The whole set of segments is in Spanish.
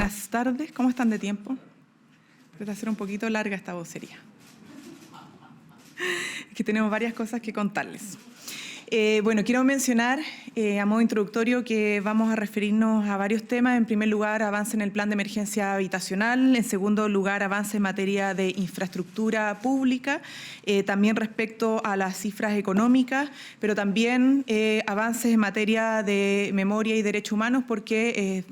Buenas tardes, ¿cómo están de tiempo? Puede ser un poquito larga esta vocería. Es que tenemos varias cosas que contarles. Bueno, quiero mencionar a modo introductorio que vamos a referirnos a varios temas. En primer lugar, avance en el plan de emergencia habitacional. En segundo lugar, avance en materia de infraestructura pública. También respecto a las cifras económicas, pero también avances en materia de memoria y derechos humanos, porque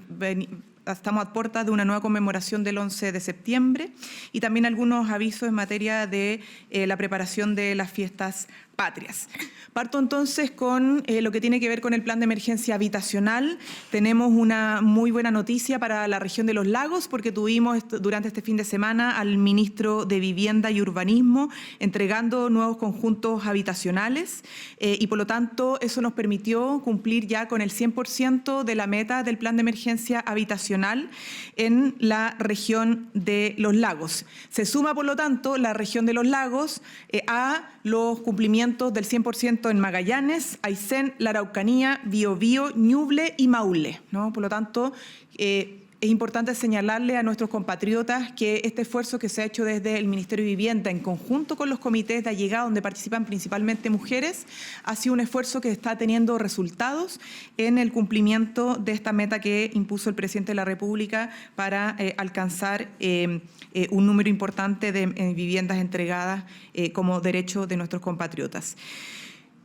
estamos a puertas de una nueva conmemoración del 11 de septiembre y también algunos avisos en materia de la preparación de las fiestas patrias. Parto entonces con lo que tiene que ver con el plan de emergencia habitacional. Tenemos una muy buena noticia para la región de los lagos porque tuvimos durante este fin de semana al ministro de Vivienda y Urbanismo entregando nuevos conjuntos habitacionales y por lo tanto eso nos permitió cumplir ya con el 100% de la meta del plan de emergencia habitacional en la región de los lagos. Se suma por lo tanto la región de los lagos a los cumplimientos del 100% en Magallanes, Aysén, la Araucanía, Biobío, Ñuble y Maule, ¿no? Por lo tanto, es importante señalarle a nuestros compatriotas que este esfuerzo que se ha hecho desde el Ministerio de Vivienda en conjunto con los comités de allegada donde participan principalmente mujeres, ha sido un esfuerzo que está teniendo resultados en el cumplimiento de esta meta que impuso el presidente de la República para alcanzar un número importante de viviendas entregadas como derecho de nuestros compatriotas.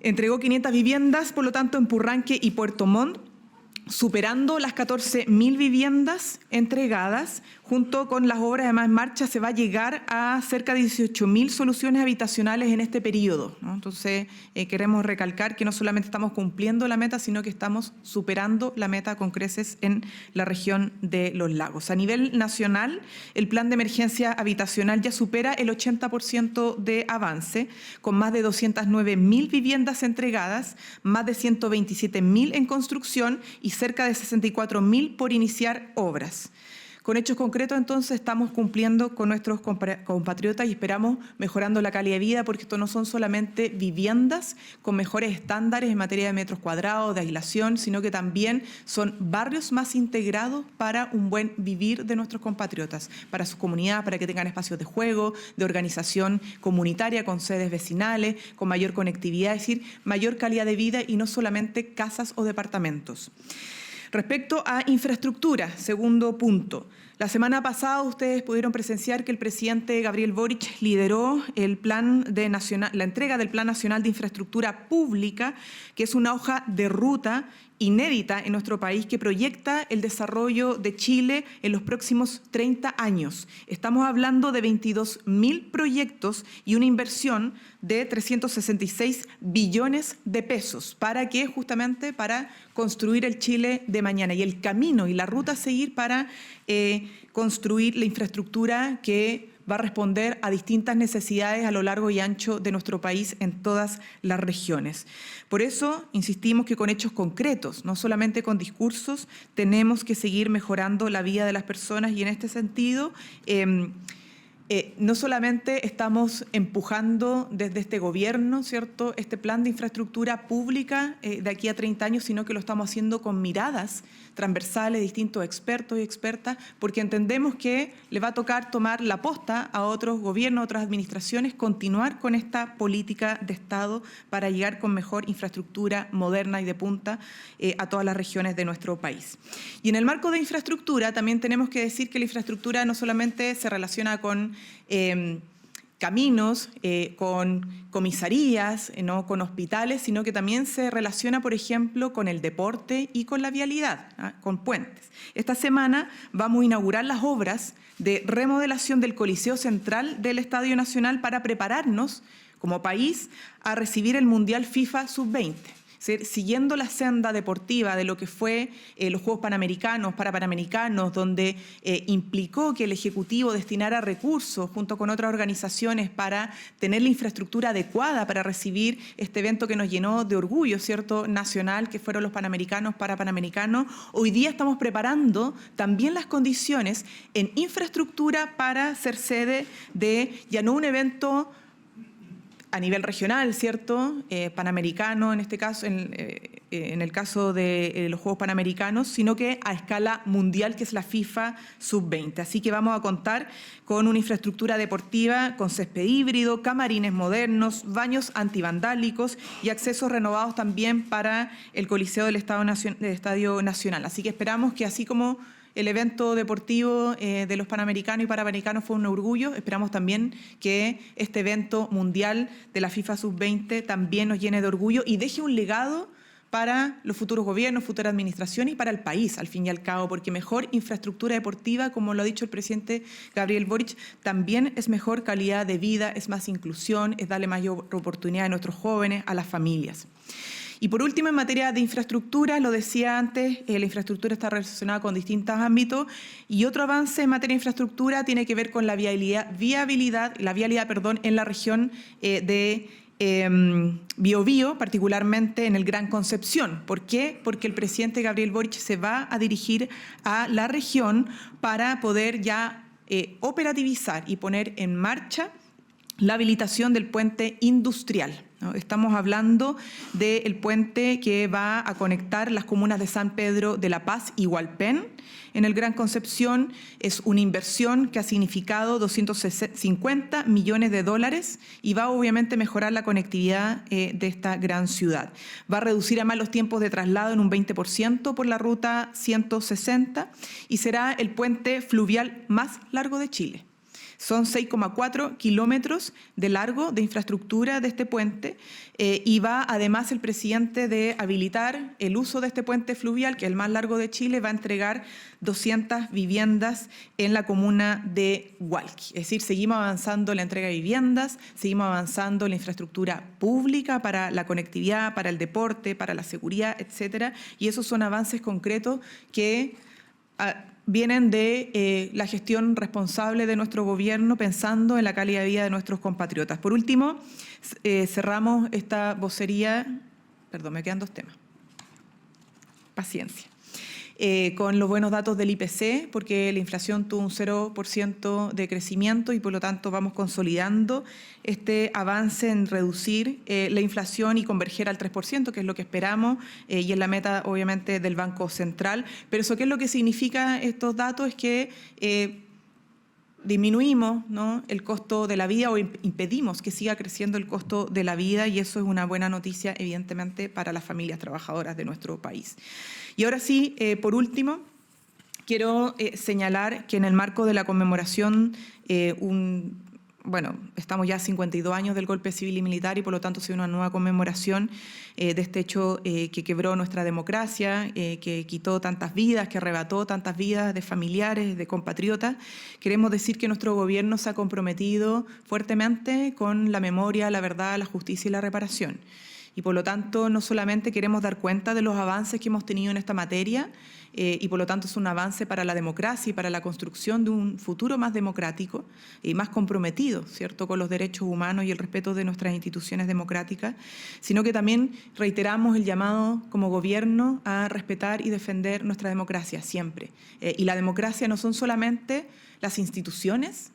Entregó 500 viviendas, por lo tanto, en Purranque y Puerto Montt, superando las 14.000 viviendas entregadas. Junto con las obras además en marcha se va a llegar a cerca de 18.000 soluciones habitacionales en este periodo, ¿no? Entonces queremos recalcar que no solamente estamos cumpliendo la meta, sino que estamos superando la meta con creces en la región de los lagos. A nivel nacional, el plan de emergencia habitacional ya supera el 80% de avance, con más de 209.000 viviendas entregadas, más de 127.000 en construcción y cerca de 64.000 por iniciar obras. Con hechos concretos, entonces, estamos cumpliendo con nuestros compatriotas y esperamos mejorando la calidad de vida, porque esto no son solamente viviendas con mejores estándares en materia de metros cuadrados, de aislación, sino que también son barrios más integrados para un buen vivir de nuestros compatriotas, para sus comunidades, para que tengan espacios de juego, de organización comunitaria, con sedes vecinales, con mayor conectividad, es decir, mayor calidad de vida y no solamente casas o departamentos. Respecto a infraestructura, segundo punto. La semana pasada ustedes pudieron presenciar que el presidente Gabriel Boric lideró la entrega del Plan Nacional de Infraestructura Pública, que es una hoja de ruta inédita en nuestro país que proyecta el desarrollo de Chile en los próximos 30 años. Estamos hablando de 22.000 proyectos y una inversión de 366 billones de pesos. ¿Para qué? Justamente para construir el Chile de mañana y el camino y la ruta a seguir para construir la infraestructura que va a responder a distintas necesidades a lo largo y ancho de nuestro país en todas las regiones. Por eso insistimos que con hechos concretos, no solamente con discursos, tenemos que seguir mejorando la vida de las personas y en este sentido no solamente estamos empujando desde este gobierno, ¿cierto?, este plan de infraestructura pública de aquí a 30 años, sino que lo estamos haciendo con miradas transversales, distintos expertos y expertas, porque entendemos que le va a tocar tomar la posta a otros gobiernos, a otras administraciones, continuar con esta política de Estado para llegar con mejor infraestructura moderna y de punta a todas las regiones de nuestro país. Y en el marco de infraestructura también tenemos que decir que la infraestructura no solamente se relaciona con caminos, con comisarías, ¿no?, con hospitales, sino que también se relaciona, por ejemplo, con el deporte y con la vialidad, con puentes. Esta semana vamos a inaugurar las obras de remodelación del Coliseo Central del Estadio Nacional para prepararnos como país a recibir el Mundial FIFA Sub-20. Siguiendo la senda deportiva de lo que fue los Juegos Panamericanos, Parapanamericanos, donde implicó que el Ejecutivo destinara recursos junto con otras organizaciones para tener la infraestructura adecuada para recibir este evento que nos llenó de orgullo, ¿cierto?, nacional, que fueron los Panamericanos, Parapanamericanos. Hoy día estamos preparando también las condiciones en infraestructura para ser sede de ya no un evento a nivel regional, ¿cierto?, panamericano en este caso, en el caso de los Juegos Panamericanos, sino que a escala mundial, que es la FIFA Sub-20. Así que vamos a contar con una infraestructura deportiva con césped híbrido, camarines modernos, baños antivandálicos y accesos renovados también para el Coliseo del Estadio Nacional. Así que esperamos que, así como el evento deportivo de los Panamericanos y Panamericanos fue un orgullo, esperamos también que este evento mundial de la FIFA Sub-20 también nos llene de orgullo y deje un legado para los futuros gobiernos, futuras administraciones y para el país, al fin y al cabo, porque mejor infraestructura deportiva, como lo ha dicho el presidente Gabriel Boric, también es mejor calidad de vida, es más inclusión, es darle mayor oportunidad a nuestros jóvenes, a las familias. Y por último, en materia de infraestructura, lo decía antes, la infraestructura está relacionada con distintos ámbitos y otro avance en materia de infraestructura tiene que ver con la vialidad en la región de Biobío, particularmente en el Gran Concepción. ¿Por qué? Porque el presidente Gabriel Boric se va a dirigir a la región para poder ya operativizar y poner en marcha la habilitación del puente industrial. Estamos hablando del puente que va a conectar las comunas de San Pedro de la Paz y Hualpén. En el Gran Concepción es una inversión que ha significado 250 millones de dólares y va obviamente a mejorar la conectividad de esta gran ciudad. Va a reducir además los tiempos de traslado en un 20% por la ruta 160 y será el puente fluvial más largo de Chile. Son 6,4 kilómetros de largo de infraestructura de este puente y va además el presidente de habilitar el uso de este puente fluvial, que es el más largo de Chile, va a entregar 200 viviendas en la comuna de Hualqui. Es decir, seguimos avanzando en la entrega de viviendas, seguimos avanzando en la infraestructura pública para la conectividad, para el deporte, para la seguridad, etcétera. Y esos son avances concretos que vienen de la gestión responsable de nuestro gobierno, pensando en la calidad de vida de nuestros compatriotas. Por último, cerramos esta vocería, perdón, me quedan dos temas, paciencia, con los buenos datos del IPC, porque la inflación tuvo un 0% de crecimiento y por lo tanto vamos consolidando este avance en reducir la inflación y converger al 3%, que es lo que esperamos y es la meta obviamente del Banco Central. Pero eso, ¿qué es lo que significa estos datos? Es que disminuimos, ¿no?, el costo de la vida o impedimos que siga creciendo el costo de la vida y eso es una buena noticia evidentemente para las familias trabajadoras de nuestro país. Y ahora sí, por último, quiero señalar que en el marco de la conmemoración, estamos ya a 52 años del golpe civil y militar y por lo tanto se una nueva conmemoración de este hecho que quebró nuestra democracia, que quitó tantas vidas, que arrebató tantas vidas de familiares, de compatriotas. Queremos decir que nuestro gobierno se ha comprometido fuertemente con la memoria, la verdad, la justicia y la reparación. Y por lo tanto no solamente queremos dar cuenta de los avances que hemos tenido en esta materia y por lo tanto es un avance para la democracia y para la construcción de un futuro más democrático y más comprometido, ¿cierto?, con los derechos humanos y el respeto de nuestras instituciones democráticas, sino que también reiteramos el llamado como gobierno a respetar y defender nuestra democracia siempre. Y la democracia no son solamente las instituciones,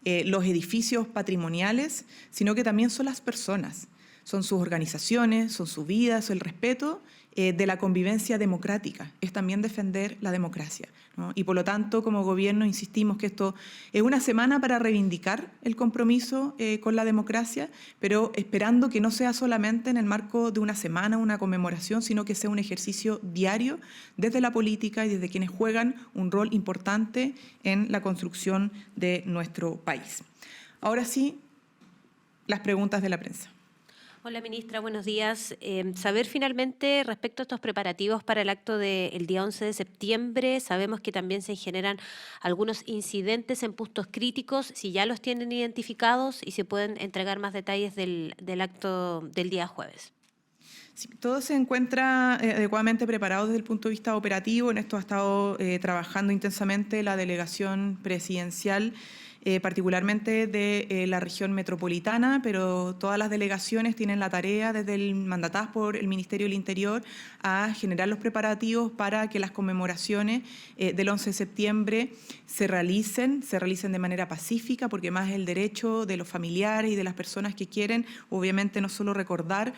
los edificios patrimoniales, sino que también son las personas. Son sus organizaciones, son sus vidas, el respeto de la convivencia democrática. Es también defender la democracia, ¿no? Y por lo tanto, como gobierno, insistimos que esto es una semana para reivindicar el compromiso con la democracia, pero esperando que no sea solamente en el marco de una semana, una conmemoración, sino que sea un ejercicio diario desde la política y desde quienes juegan un rol importante en la construcción de nuestro país. Ahora sí, las preguntas de la prensa. Hola, ministra, buenos días. Saber finalmente respecto a estos preparativos para el acto del día 11 de septiembre, sabemos que también se generan algunos incidentes en puntos críticos, si ya los tienen identificados y se pueden entregar más detalles del acto del día jueves. Sí, todo se encuentra adecuadamente preparado desde el punto de vista operativo. En esto ha estado trabajando intensamente la delegación presidencial particularmente de la región metropolitana, pero todas las delegaciones tienen la tarea, mandatadas por el Ministerio del Interior, a generar los preparativos para que las conmemoraciones del 11 de septiembre se realicen de manera pacífica, porque más el derecho de los familiares y de las personas que quieren, obviamente, no solo recordar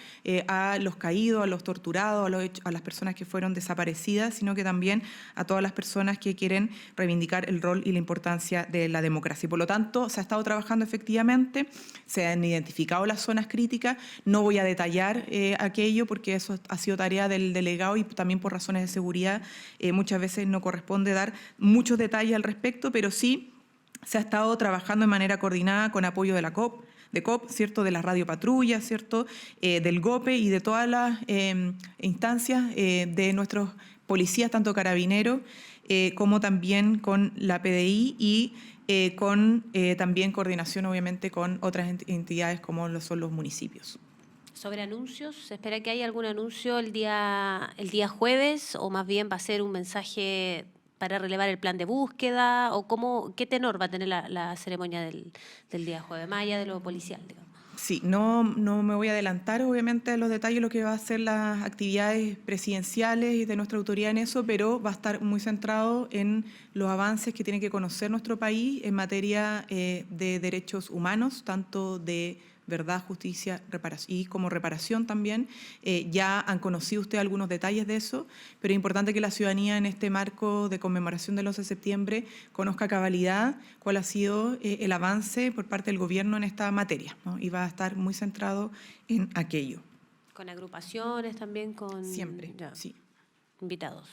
a los caídos, a los torturados, a las personas que fueron desaparecidas, sino que también a todas las personas que quieren reivindicar el rol y la importancia de la democracia. Y por lo tanto, se ha estado trabajando efectivamente, se han identificado las zonas críticas. No voy a detallar aquello porque eso ha sido tarea del delegado y también por razones de seguridad muchas veces no corresponde dar muchos detalles al respecto, pero sí se ha estado trabajando de manera coordinada con apoyo de la COP, ¿cierto? De la Radio Patrulla, ¿cierto? Del GOPE y de todas las instancias de nuestros policías, tanto carabineros como también con la PDI y con también coordinación, obviamente, con otras entidades como lo son los municipios. Sobre anuncios, ¿se espera que haya algún anuncio el día jueves o más bien va a ser un mensaje para relevar el plan de búsqueda o qué tenor va a tener la ceremonia del día jueves, más allá de lo policial, digamos? Sí, no me voy a adelantar obviamente de los detalles de lo que va a ser las actividades presidenciales y de nuestra autoridad en eso, pero va a estar muy centrado en los avances que tiene que conocer nuestro país en materia de derechos humanos, tanto de verdad, justicia y como reparación también. Ya han conocido ustedes algunos detalles de eso, pero es importante que la ciudadanía en este marco de conmemoración del 11 de septiembre conozca a cabalidad cuál ha sido el avance por parte del gobierno en esta materia, ¿no? Y va a estar muy centrado en aquello. ¿Con agrupaciones también? Siempre, sí. Invitados.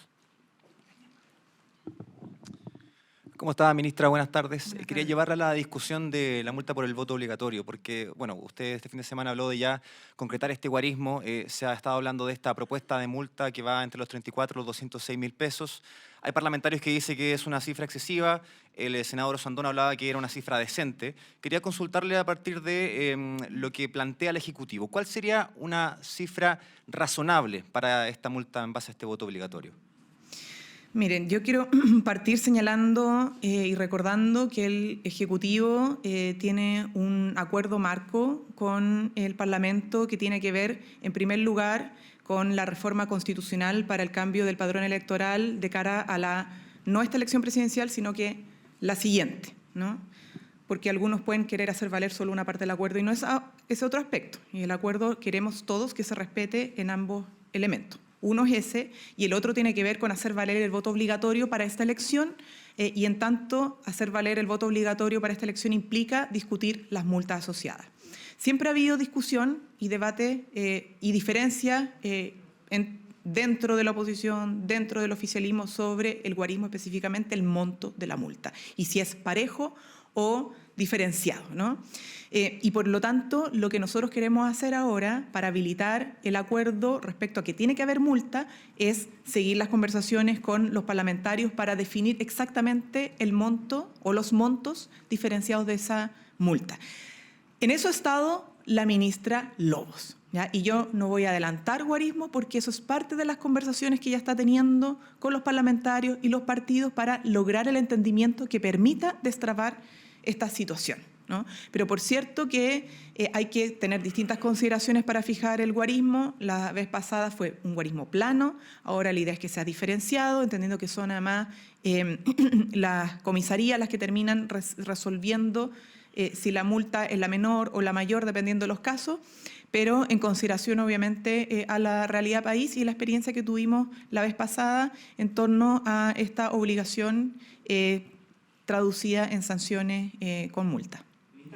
¿Cómo está, ministra? Buenas tardes. Buenas Quería tardes. llevarla a la discusión de la multa por el voto obligatorio, porque, bueno, usted este fin de semana habló de ya concretar este guarismo. Se ha estado hablando de esta propuesta de multa que va entre los 34 y los 206 mil pesos. Hay parlamentarios que dicen que es una cifra excesiva. El senador Osandón hablaba que era una cifra decente. Quería consultarle a partir de lo que plantea el Ejecutivo. ¿Cuál sería una cifra razonable para esta multa en base a este voto obligatorio? Miren, yo quiero partir señalando y recordando que el Ejecutivo tiene un acuerdo marco con el Parlamento que tiene que ver, en primer lugar, con la reforma constitucional para el cambio del padrón electoral de cara a no esta elección presidencial, sino que la siguiente, ¿no? Porque algunos pueden querer hacer valer solo una parte del acuerdo y no es otro aspecto. Y el acuerdo queremos todos que se respete en ambos elementos. Uno es ese y el otro tiene que ver con hacer valer el voto obligatorio para esta elección y en tanto hacer valer el voto obligatorio para esta elección implica discutir las multas asociadas. Siempre ha habido discusión y debate y diferencia dentro de la oposición, dentro del oficialismo sobre el guarismo, específicamente el monto de la multa y si es parejo o diferenciado, ¿no? Y por lo tanto, lo que nosotros queremos hacer ahora para habilitar el acuerdo respecto a que tiene que haber multa es seguir las conversaciones con los parlamentarios para definir exactamente el monto o los montos diferenciados de esa multa. En eso ha estado la ministra Lobos, ¿ya? Y yo no voy a adelantar guarismo porque eso es parte de las conversaciones que ella está teniendo con los parlamentarios y los partidos para lograr el entendimiento que permita destrabar esta situación, ¿no? Pero por cierto que hay que tener distintas consideraciones para fijar el guarismo. La vez pasada fue un guarismo plano, ahora la idea es que sea diferenciado, entendiendo que son además las comisarías las que terminan resolviendo si la multa es la menor o la mayor, dependiendo de los casos, pero en consideración obviamente a la realidad país y la experiencia que tuvimos la vez pasada en torno a esta obligación traducida en sanciones con multa.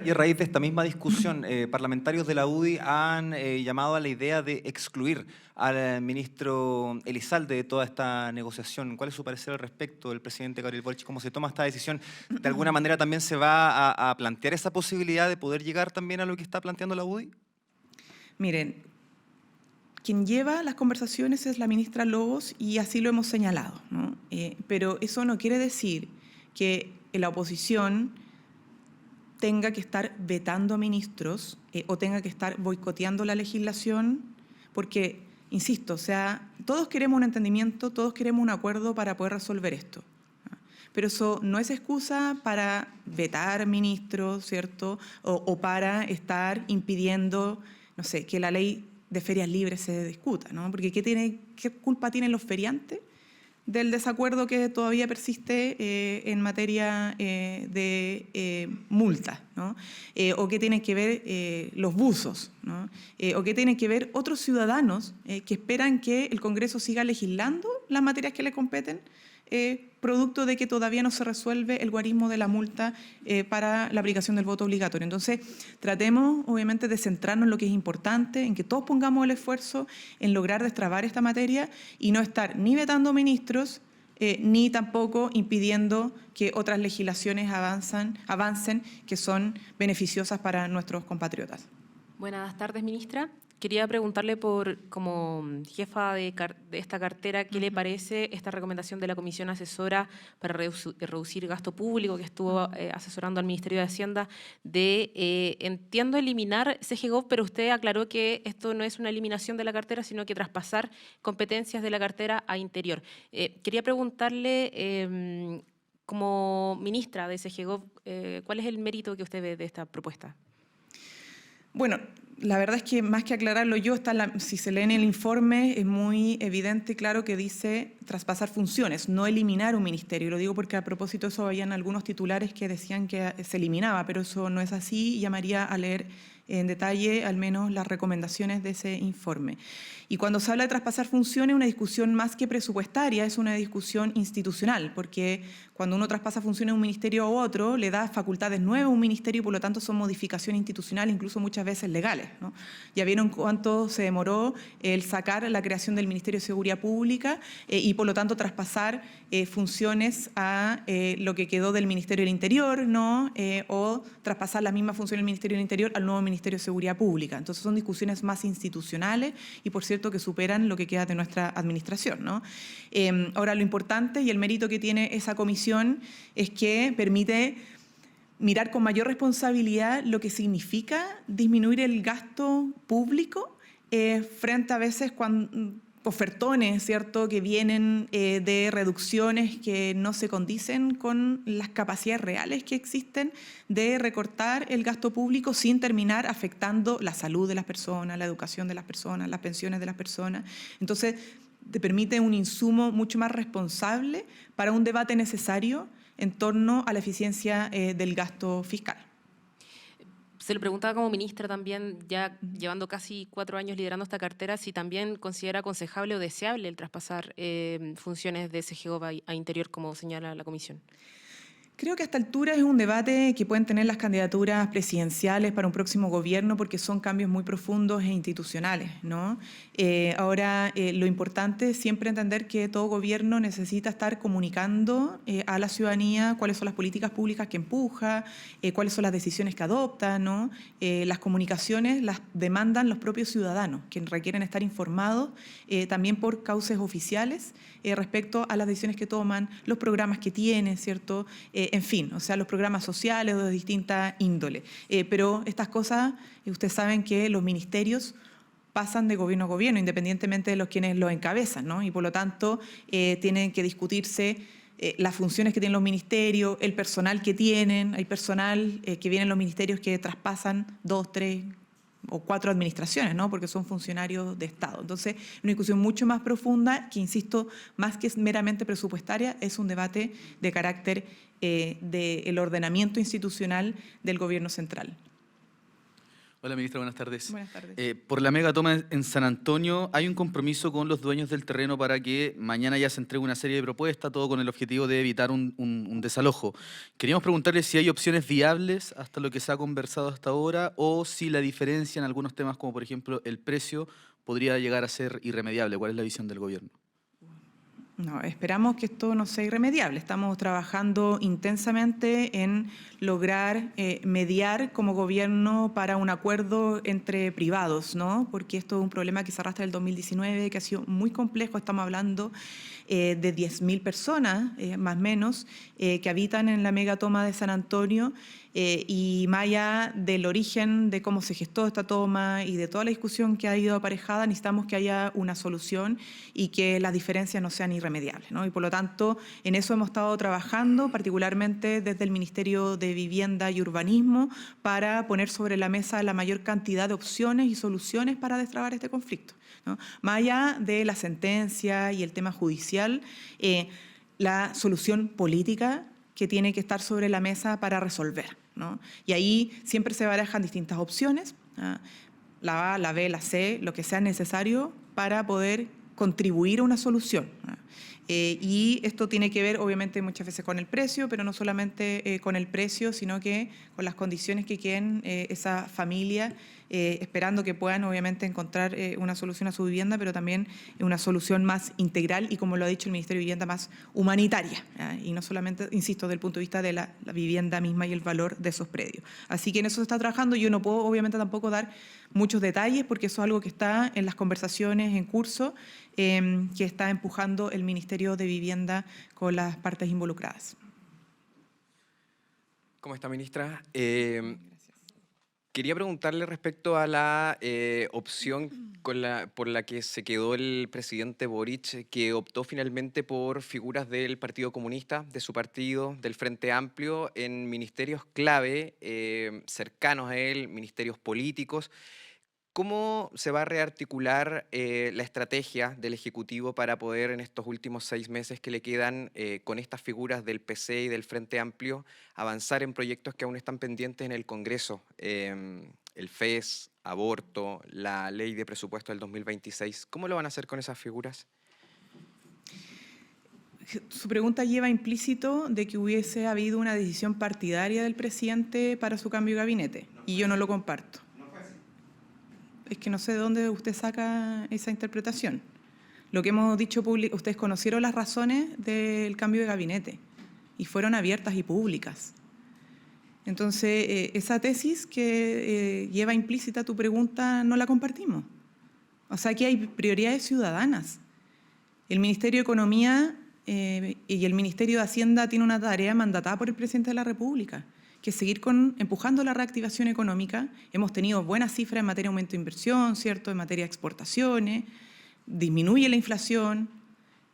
Y a raíz de esta misma discusión, parlamentarios de la UDI han llamado a la idea de excluir al ministro Elizalde de toda esta negociación. ¿Cuál es su parecer al respecto del presidente Gabriel Boric? ¿Cómo se toma esta decisión? ¿De alguna manera también se va a plantear esa posibilidad de poder llegar también a lo que está planteando la UDI? Miren, quien lleva las conversaciones es la ministra Lobos y así lo hemos señalado, ¿no? Pero eso no quiere decir que la oposición tenga que estar vetando a ministros o tenga que estar boicoteando la legislación, porque, insisto, o sea, todos queremos un entendimiento, todos queremos un acuerdo para poder resolver esto. pero eso no es excusa para vetar ministros, ¿cierto? O para estar impidiendo, no sé, que la ley de ferias libres se discuta, ¿no? Porque ¿qué culpa tienen los feriantes del desacuerdo que todavía persiste en materia de multas, ¿no? O qué tienen que ver los buzos, ¿no? O qué tienen que ver otros ciudadanos que esperan que el Congreso siga legislando las materias que le competen, producto de que todavía no se resuelve el guarismo de la multa para la aplicación del voto obligatorio. Entonces, tratemos obviamente de centrarnos en lo que es importante, en que todos pongamos el esfuerzo en lograr destrabar esta materia y no estar ni vetando ministros, ni tampoco impidiendo que otras legislaciones avancen que son beneficiosas para nuestros compatriotas. Buenas tardes, ministra. Quería preguntarle como jefa de esta cartera, ¿qué le parece esta recomendación de la Comisión Asesora para reducir gasto público que estuvo asesorando al Ministerio de Hacienda entiendo, eliminar CGGov, pero usted aclaró que esto no es una eliminación de la cartera, sino que traspasar competencias de la cartera a Interior. Quería preguntarle, como ministra de CGGov, ¿cuál es el mérito que usted ve de esta propuesta? Bueno, la verdad es que más que aclararlo yo, si se lee en el informe, es muy evidente y claro que dice traspasar funciones, no eliminar un ministerio. Y lo digo porque a propósito de eso habían algunos titulares que decían que se eliminaba, pero eso no es así. Llamaría a leer en detalle al menos las recomendaciones de ese informe. Y cuando se habla de traspasar funciones, una discusión más que presupuestaria, es una discusión institucional, porque cuando uno traspasa funciones de un ministerio a otro, le da facultades nuevas a un ministerio y por lo tanto son modificaciones institucionales, incluso muchas veces legales, ¿no? Ya vieron cuánto se demoró el sacar la creación del Ministerio de Seguridad Pública y por lo tanto traspasar funciones a lo que quedó del Ministerio del Interior, ¿no? O traspasar las mismas funciones del Ministerio del Interior al nuevo Ministerio de Seguridad Pública. Entonces son discusiones más institucionales y por cierto que superan lo que queda de nuestra administración, ¿no? Ahora lo importante y el mérito que tiene esa comisión es que permite mirar con mayor responsabilidad lo que significa disminuir el gasto público frente a veces cuando ofertones, ¿cierto?, que vienen de reducciones que no se condicen con las capacidades reales que existen de recortar el gasto público sin terminar afectando la salud de las personas, la educación de las personas, las pensiones de las personas. Entonces, te permite un insumo mucho más responsable para un debate necesario en torno a la eficiencia del gasto fiscal. Se lo preguntaba como ministra también, ya llevando casi 4 años liderando esta cartera, si también considera aconsejable o deseable el traspasar funciones de CGGov a Interior, como señala la comisión. Creo que a esta altura es un debate que pueden tener las candidaturas presidenciales para un próximo gobierno porque son cambios muy profundos e institucionales, ¿no? Ahora, lo importante es siempre entender que todo gobierno necesita estar comunicando a la ciudadanía cuáles son las políticas públicas que empuja, cuáles son las decisiones que adopta, ¿no? Las comunicaciones las demandan los propios ciudadanos, que requieren estar informados también por cauces oficiales respecto a las decisiones que toman, los programas que tienen, ¿cierto? En fin, o sea, los programas sociales de distinta índole. Pero estas cosas, ustedes saben que los ministerios pasan de gobierno a gobierno, independientemente de los quienes los encabezan, ¿no? Y por lo tanto, tienen que discutirse las funciones que tienen los ministerios, el personal que tienen. Hay personal que viene en los ministerios que traspasan 2, 3 o 4 administraciones, ¿no? Porque son funcionarios de Estado. Entonces, una discusión mucho más profunda que, insisto, más que meramente presupuestaria, es un debate de carácter del ordenamiento institucional del gobierno central. Hola, ministra, buenas tardes. Buenas tardes. Por la megatoma en San Antonio, hay un compromiso con los dueños del terreno para que mañana ya se entregue una serie de propuestas, todo con el objetivo de evitar un desalojo. Queríamos preguntarle si hay opciones viables hasta lo que se ha conversado hasta ahora o si la diferencia en algunos temas, como por ejemplo el precio, podría llegar a ser irremediable. ¿Cuál es la visión del gobierno? No, esperamos que esto no sea irremediable. Estamos trabajando intensamente en lograr mediar como gobierno para un acuerdo entre privados, ¿no? Porque esto es un problema que se arrastra del 2019, que ha sido muy complejo. Estamos hablando de 10.000 personas, más o menos, que habitan en la megatoma de San Antonio, y más allá del origen de cómo se gestó esta toma y de toda la discusión que ha ido aparejada, necesitamos que haya una solución y que las diferencias no sean irremediables, ¿no? Y por lo tanto, en eso hemos estado trabajando, particularmente desde el Ministerio de Vivienda y Urbanismo, para poner sobre la mesa la mayor cantidad de opciones y soluciones para destrabar este conflicto, ¿no? Más allá de la sentencia y el tema judicial, la solución política que tiene que estar sobre la mesa para resolver, ¿no? Y ahí siempre se barajan distintas opciones, la A, la B, la C, lo que sea necesario para poder contribuir a una solución. Y esto tiene que ver, obviamente, muchas veces con el precio, pero no solamente con el precio, sino que con las condiciones que queden esa familia, esperando que puedan, obviamente, encontrar una solución a su vivienda, pero también una solución más integral y, como lo ha dicho el Ministerio de Vivienda, más humanitaria, y no solamente, insisto, desde el punto de vista de la vivienda misma y el valor de esos predios. Así que en eso se está trabajando. Yo no puedo, obviamente, tampoco dar muchos detalles, porque eso es algo que está en las conversaciones en curso, que está empujando el Ministerio de Vivienda con las partes involucradas. ¿Cómo está, ministra? Quería preguntarle respecto a la opción por la que se quedó el presidente Boric, que optó finalmente por figuras del Partido Comunista, de su partido, del Frente Amplio, en ministerios clave, cercanos a él, ministerios políticos. ¿Cómo se va a rearticular la estrategia del Ejecutivo para poder, en estos últimos 6 meses que le quedan, con estas figuras del PC y del Frente Amplio, avanzar en proyectos que aún están pendientes en el Congreso? El FES, aborto, la ley de presupuesto del 2026. ¿Cómo lo van a hacer con esas figuras? Su pregunta lleva implícito de que hubiese habido una decisión partidaria del presidente para su cambio de gabinete, y yo no lo comparto. Es que no sé de dónde usted saca esa interpretación. Lo que hemos dicho, ustedes conocieron las razones del cambio de gabinete y fueron abiertas y públicas. Entonces, esa tesis que lleva implícita tu pregunta no la compartimos. O sea, aquí hay prioridades ciudadanas. El Ministerio de Economía y el Ministerio de Hacienda tienen una tarea mandatada por el presidente de la República, que es seguir empujando la reactivación económica. Hemos tenido buenas cifras en materia de aumento de inversión, ¿cierto?, en materia de exportaciones, disminuye la inflación,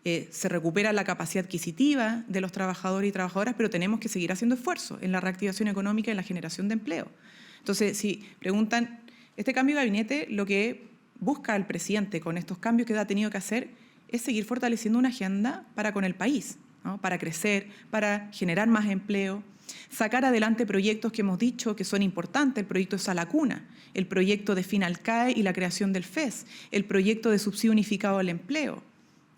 se recupera la capacidad adquisitiva de los trabajadores y trabajadoras, pero tenemos que seguir haciendo esfuerzos en la reactivación económica y en la generación de empleo. Entonces, si preguntan, este cambio de gabinete, lo que busca el presidente con estos cambios que ha tenido que hacer es seguir fortaleciendo una agenda para con el país, ¿no?, para crecer, para generar más empleo, sacar adelante proyectos que hemos dicho que son importantes, el proyecto de Sala Cuna, el proyecto de Finalcae y la creación del FES, el proyecto de subsidio unificado al empleo,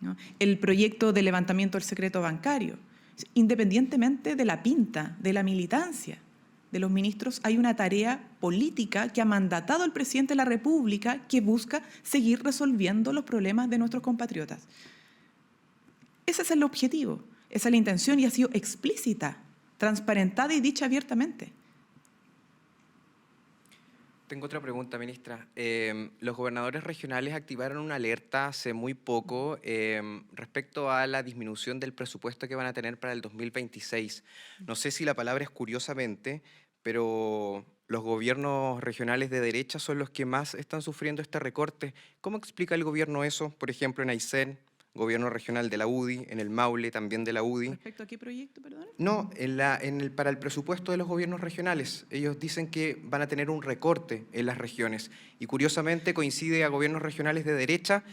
¿no?, el proyecto de levantamiento del secreto bancario. Independientemente de la pinta, de la militancia de los ministros, hay una tarea política que ha mandatado el presidente de la República que busca seguir resolviendo los problemas de nuestros compatriotas. Ese es el objetivo, esa es la intención y ha sido explícita, transparentada y dicha abiertamente. Tengo otra pregunta, ministra. Los gobernadores regionales activaron una alerta hace muy poco respecto a la disminución del presupuesto que van a tener para el 2026. No sé si la palabra es curiosamente, pero los gobiernos regionales de derecha son los que más están sufriendo este recorte. ¿Cómo explica el gobierno eso? Por ejemplo, en Aysén, gobierno regional de la UDI, en el Maule también de la UDI. ¿Respecto a qué proyecto, perdón? No, para el presupuesto de los gobiernos regionales. Ellos dicen que van a tener un recorte en las regiones. Y curiosamente coincide a gobiernos regionales de derecha,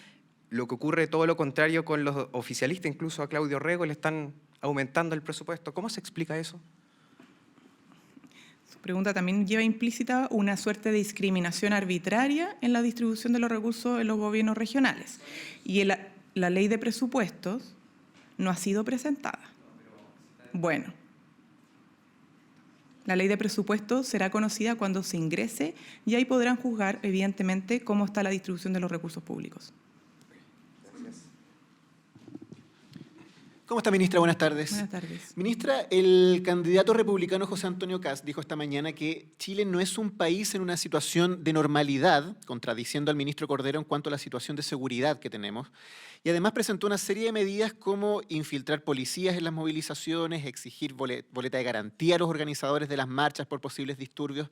lo que ocurre todo lo contrario con los oficialistas, incluso a Claudio Rego le están aumentando el presupuesto. ¿Cómo se explica eso? Su pregunta también lleva implícita una suerte de discriminación arbitraria en la distribución de los recursos en los gobiernos regionales. Y la ley de presupuestos no ha sido presentada. Bueno, la ley de presupuestos será conocida cuando se ingrese y ahí podrán juzgar, evidentemente, cómo está la distribución de los recursos públicos. ¿Cómo está, ministra? Buenas tardes. Buenas tardes. Ministra, el candidato republicano José Antonio Kast dijo esta mañana que Chile no es un país en una situación de normalidad, contradiciendo al ministro Cordero en cuanto a la situación de seguridad que tenemos. Y además presentó una serie de medidas como infiltrar policías en las movilizaciones, exigir boleta de garantía a los organizadores de las marchas por posibles disturbios.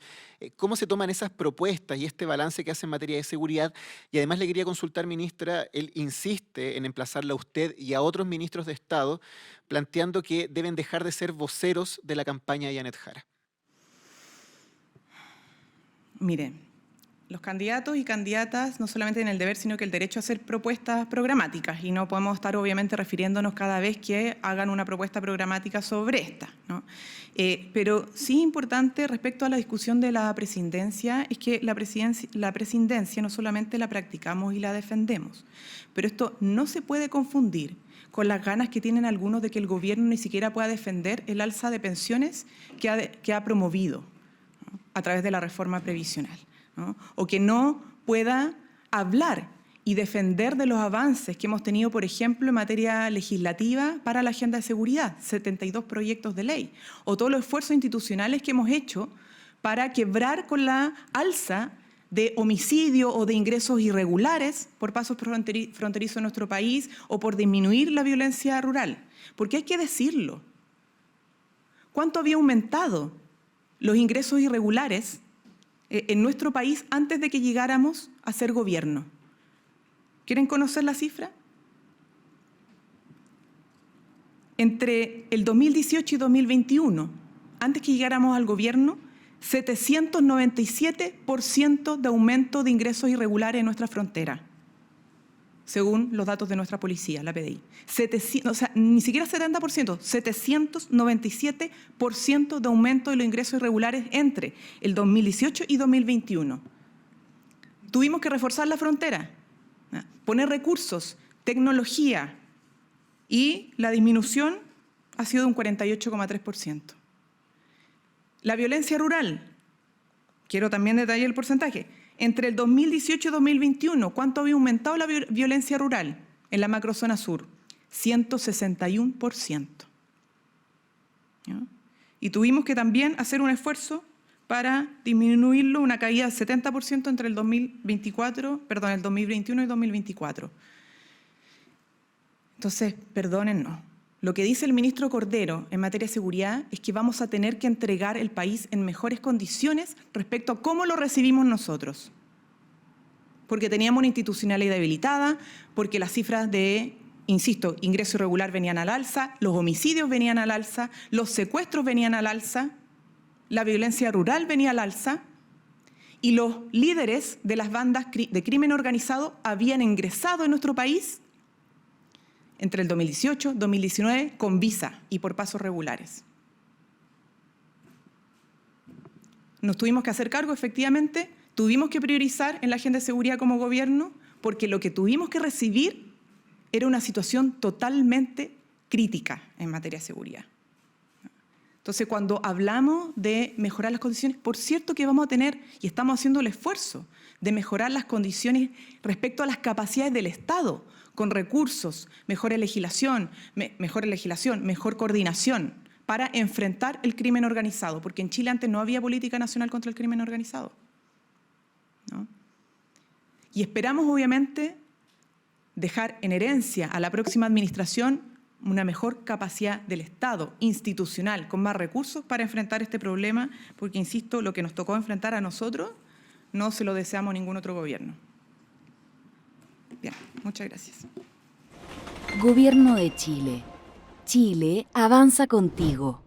¿Cómo se toman esas propuestas y este balance que hace en materia de seguridad? Y además le quería consultar, ministra, él insiste en emplazarle a usted y a otros ministros de Estado, planteando que deben dejar de ser voceros de la campaña de Yanet Jara. Mire, los candidatos y candidatas no solamente tienen el deber, sino que el derecho a hacer propuestas programáticas, y no podemos estar obviamente refiriéndonos cada vez que hagan una propuesta programática sobre esta, ¿no? Pero sí importante respecto a la discusión de la presidencia, es que la presidencia no solamente la practicamos y la defendemos, pero esto no se puede confundir con las ganas que tienen algunos de que el gobierno ni siquiera pueda defender el alza de pensiones que ha promovido, ¿no?, a través de la reforma previsional, ¿no?, o que no pueda hablar y defender de los avances que hemos tenido, por ejemplo, en materia legislativa para la agenda de seguridad, 72 proyectos de ley, o todos los esfuerzos institucionales que hemos hecho para quebrar con la alza de homicidio o de ingresos irregulares por pasos fronterizos en nuestro país, o por disminuir la violencia rural. Porque hay que decirlo. ¿Cuánto había aumentado los ingresos irregulares en nuestro país antes de que llegáramos a ser gobierno? ¿Quieren conocer la cifra? Entre el 2018 y 2021, antes que llegáramos al gobierno, 797% de aumento de ingresos irregulares en nuestra frontera, según los datos de nuestra policía, la PDI. O sea, ni siquiera 70%, 797% de aumento de los ingresos irregulares entre el 2018 y 2021. Tuvimos que reforzar la frontera, poner recursos, tecnología, y la disminución ha sido de un 48,3%. La violencia rural, quiero también detallar el porcentaje. Entre el 2018 y 2021, ¿cuánto había aumentado la violencia rural en la macrozona sur? 161%. ¿Ya? Y tuvimos que también hacer un esfuerzo para disminuirlo, una caída del 70% entre el 2021 y 2024. Entonces, perdónennos. Lo que dice el ministro Cordero en materia de seguridad es que vamos a tener que entregar el país en mejores condiciones respecto a cómo lo recibimos nosotros. Porque teníamos una institucionalidad debilitada, porque las cifras de, insisto, ingreso irregular venían al alza, los homicidios venían al alza, los secuestros venían al alza, la violencia rural venía al alza, y los líderes de las bandas de crimen organizado habían ingresado en nuestro país entre el 2018 y 2019 con visa y por pasos regulares. Nos tuvimos que hacer cargo, efectivamente, tuvimos que priorizar en la agenda de seguridad como gobierno, porque lo que tuvimos que recibir era una situación totalmente crítica en materia de seguridad. Entonces, cuando hablamos de mejorar las condiciones, por cierto que vamos a tener, y estamos haciendo el esfuerzo de mejorar las condiciones respecto a las capacidades del Estado, con recursos, mejor legislación, mejor coordinación para enfrentar el crimen organizado, porque en Chile antes no había política nacional contra el crimen organizado, ¿no? Y esperamos, obviamente, dejar en herencia a la próxima administración una mejor capacidad del Estado institucional, con más recursos para enfrentar este problema, porque, insisto, lo que nos tocó enfrentar a nosotros no se lo deseamos a ningún otro gobierno. Bien, muchas gracias. Gobierno de Chile. Chile avanza contigo.